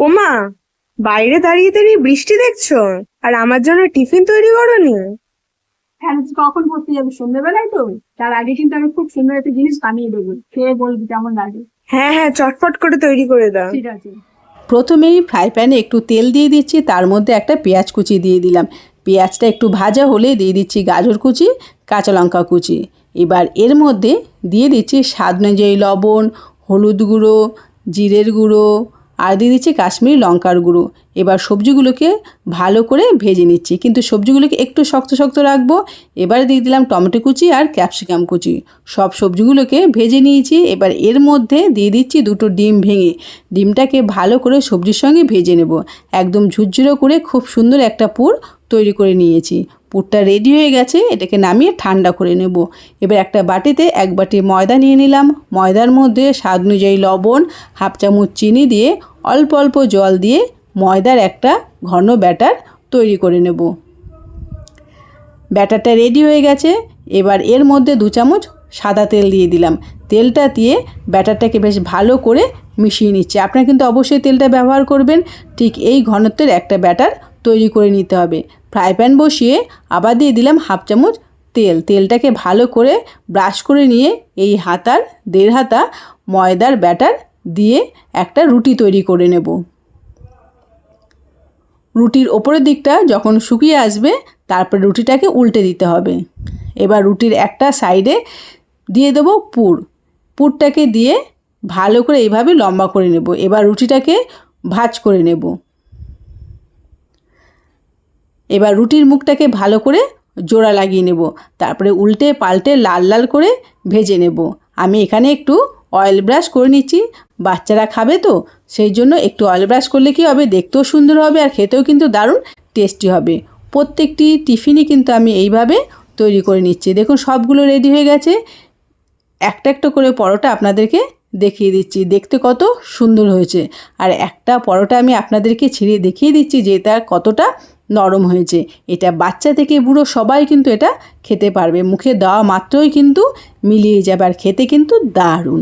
ওমা, বাইরে দাঁড়িয়ে দাঁড়িয়ে বৃষ্টি দেখছো আর আমার জন্য টিফিন তৈরি করোনি? হ্যাঁ, তুই কখন পড়তে যাবি? সন্ধ্যেবেলায় তো। তার আগে কিন্তু আমি খুব সুন্দর একটা জিনিস বানিয়ে দেবো, খেয়ে বলবি কেমন লাগে। হ্যাঁ হ্যাঁ, চটপট করে তৈরি করে দাও। ঠিক আছে। প্রথমেই ফ্রাই প্যানে একটু তেল দিয়ে দিচ্ছি, তার মধ্যে একটা পেঁয়াজ কুচি দিয়ে দিলাম। পেঁয়াজটা একটু ভাজা হলে দিয়ে দিচ্ছি গাজর কুচি, কাঁচা লঙ্কা কুচি। এবার এর মধ্যে দিয়ে দিচ্ছি স্বাদ অনুযায়ী লবণ, হলুদ গুঁড়ো, জিরের গুঁড়ো আর দিয়ে দিচ্ছি কাশ্মীরি লঙ্কার গুঁড়ো। এবার সবজিগুলোকে ভালো করে ভেজে নিচ্ছি, কিন্তু সবজিগুলোকে একটু শক্ত শক্ত রাখবো। এবার দিয়ে দিলাম টমেটো কুচি আর ক্যাপসিকাম কুচি। সব সবজিগুলোকে ভেজে নিয়েছি। এবার এর মধ্যে দিয়ে দিচ্ছি দুটো ডিম ভেঙে। ডিমটাকে ভালো করে সবজির সঙ্গে ভেজে নেব। একদম ঝুরঝুরো করে খুব সুন্দর একটা পুর তৈরি করে নিয়েছি। পুরটা রেডি হয়ে গেছে, এটাকে নামিয়ে ঠান্ডা করে নেব। এবার একটা বাটিতে এক বাটি ময়দা নিয়ে নিলাম। ময়দার মধ্যে স্বাদ অনুযায়ী লবণ, হাফ চামচ চিনি দিয়ে অল্প অল্প জল দিয়ে ময়দার একটা ঘন ব্যাটার তৈরি করে নেব। ব্যাটারটা রেডি হয়ে গেছে। এবার এর মধ্যে 2 চামচ সাদা তেল দিয়ে দিলাম। তেলটা দিয়ে ব্যাটারটাকে বেশ ভালো করে মিশিয়ে নিচ্ছি। আপনারা কিন্তু অবশ্যই তেলটা ব্যবহার করবেন। ঠিক এই ঘনত্বের একটা ব্যাটার তৈরি করে নিতে হবে। ফ্রাই প্যান বসিয়ে আবার দিয়ে দিলাম হাফ চামচ তেল। তেলটাকে ভালো করে ব্রাশ করে নিয়ে এই হাতার 1.5 হাতা ময়দার ব্যাটার দিয়ে একটা রুটি তৈরি করে নেব। রুটির ওপরের দিকটা যখন শুকিয়ে আসবে তারপর রুটিটাকে উল্টে দিতে হবে। এবার রুটির একটা সাইডে দিয়ে দেবো পুর। পুরটাকে দিয়ে ভালো করে এইভাবে লম্বা করে নেব। এবার রুটিটাকে ভাঁজ করে নেব। এবার রুটির মুখটাকে ভালো করে জোড়া লাগিয়ে নেব। তারপরে উল্টে পাল্টে লাল লাল করে ভেজে নেব। আমি এখানে একটু অয়েল ব্রাশ করে নিচ্ছি। বাচ্চারা খাবে তো, সেই জন্য একটু অয়েল ব্রাশ করলে কী হবে, দেখতেও সুন্দর হবে আর খেতেও কিন্তু দারুণ টেস্টি হবে। প্রত্যেকটি টিফিনই কিন্তু আমি এইভাবে তৈরি করে নিচ্ছি। দেখুন সবগুলো রেডি হয়ে গেছে। একটা একটা করে পরোটা আপনাদেরকে দেখিয়ে দিচ্ছি, দেখতে কত সুন্দর হয়েছে। আর একটা পরোটা আমি আপনাদেরকে ছিঁড়ে দেখিয়ে দিচ্ছি যে এটা কতটা নরম হয়েছে। এটা বাচ্চা থেকে বুড়ো সবাই কিন্তু এটা খেতে পারবে। মুখে দেওয়া মাত্রই কিন্তু মিলিয়ে যাবে আর খেতে কিন্তু দারুণ।